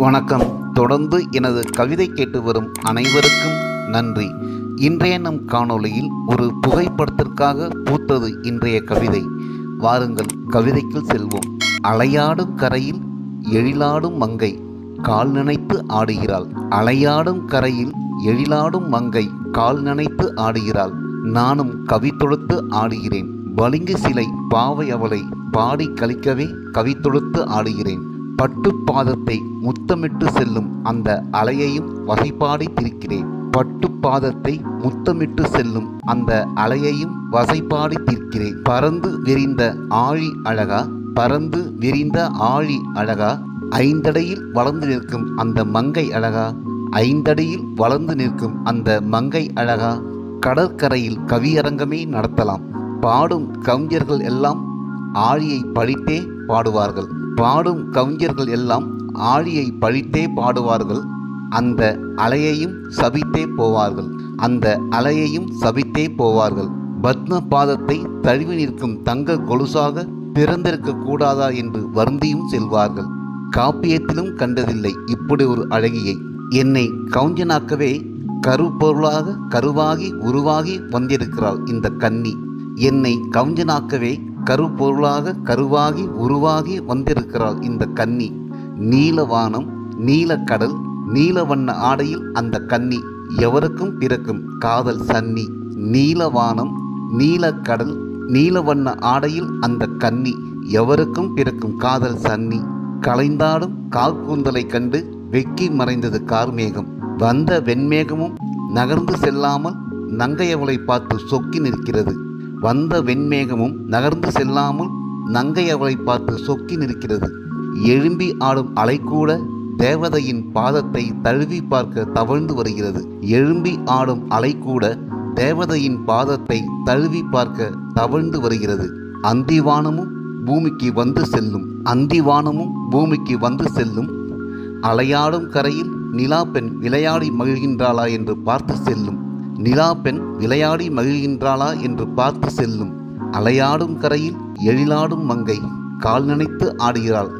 வணக்கம். தொடர்ந்து எனது கவிதை கேட்டு வரும் அனைவருக்கும் நன்றி. இன்றைய நம் காணொளியில் ஒரு புகைப்படத்திற்காக பூத்தது இன்றைய கவிதை. வாருங்கள் கவிதைக்குள் செல்வோம். அலையாடும் கரையில் எழிலாடும் மங்கை கால் நனைத்து ஆடுகிறாள். அலையாடும் கரையில் எழிலாடும் மங்கை கால் நனைத்து ஆடுகிறாள். நானும் கவி தொடுத்து ஆடுகிறேன். பளிங்கு சிலை பாவை அவளை பாடி கழிக்கவே கவி தொடுத்து ஆடுகிறேன். பட்டு பாதத்தை முத்தமிட்டு செல்லும் அந்த அலையையும் வசைபாடி தீர்க்கிறேன். பட்டு பாதத்தை முத்தமிட்டு செல்லும் அந்த அலையையும் வசைபாடி தீர்க்கிறேன். பறந்து விரிந்த ஆழி அழகா, பறந்து விரிந்த ஆழி அழகா, ஐந்தடியில் வளர்ந்து நிற்கும் அந்த மங்கை அழகா, ஐந்தடியில் வளர்ந்து நிற்கும் அந்த மங்கை அழகா. கடற்கரையில் கவியரங்கமே நடத்தலாம். பாடும் கவிஞர்கள் எல்லாம் ஆழியை பழித்தே பாடுவார்கள். பாடும் கவிஞர்கள் எல்லாம் ஆழியை பழித்தே பாடுவார்கள். அந்த அலையையும் சபித்தே போவார்கள். அந்த அலையையும் சபித்தே போவார்கள். பத்ம பாதத்தை தழுவி நிற்கும் தங்க கொலுசாக பிறந்திருக்க கூடாதா என்று வருந்தியும் செல்வார்கள். காப்பியத்திலும் கண்டதில்லை இப்படி ஒரு அழகியை. என்னை கவுஞ்சனாக்கவே கருப்பொருளாக கருவாகி உருவாகி வந்திருக்கிறாள் இந்த கன்னி. என்னை கவுஞ்சனாக்கவே கருப்பொருளாக கருவாகி உருவாகி வந்திருக்கிறாள் இந்த கன்னி. நீலவானம் நீலக்கடல் நீலவண்ண ஆடையில் அந்த கன்னி எவருக்கும் பிறக்கும் காதல் சன்னி. நீலவானம் நீலக்கடல் நீலவண்ண ஆடையில் அந்த கன்னி எவருக்கும் பிறக்கும் காதல் சன்னி. கலைந்தாடும் கார்கூந்தலை கண்டு வெக்கி மறைந்தது கார்மேகம். வந்த வெண்மேகமும் நகர்ந்து செல்லாமல் நங்கையவளை பார்த்து சொக்கி நிற்கிறது. வந்த வெண்மேகமும் நகர்ந்து செல்லாமல் நங்கை அவளை பார்த்து சொக்கி நிற்கிறது. எழும்பி ஆடும் அலை கூட தேவதையின் பாதத்தை தழுவி பார்க்க தவழ்ந்து வருகிறது. எழும்பி ஆடும் அலை கூட தேவதையின் பாதத்தை தழுவி பார்க்க தவழ்ந்து வருகிறது. அந்திவானமும் பூமிக்கு வந்து செல்லும். அந்திவானமும் பூமிக்கு வந்து செல்லும். அலையாடும் கரையில் நிலா பெண் விளையாடி மகிழ்கின்றாளா என்று பார்த்து செல்லும். நிலா பெண் விளையாடி மகிழ்கின்றாளா என்று பார்த்து செல்லும். அலையாடும் கரையில் எழிலாடும் மங்கை கால் நனைத்து ஆடுகிறாள்.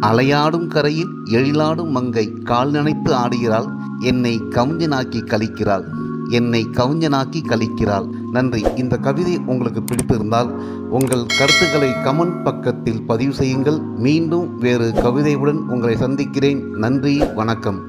அலையாடும் கரையில் எழிலாடும் மங்கை கால் நனைத்து ஆடுகிறாள். என்னை கவுஞ்சனாக்கி கழிக்கிறாள். என்னை கவுஞ்சனாக்கி கழிக்கிறாள். நன்றி. இந்த கவிதை உங்களுக்கு பிடித்திருந்தால் உங்கள் கருத்துக்களை கமெண்ட் பக்கத்தில் பதிவு செய்யுங்கள். மீண்டும் வேறு கவிதையுடன் உங்களை சந்திக்கிறேன். நன்றி, வணக்கம்.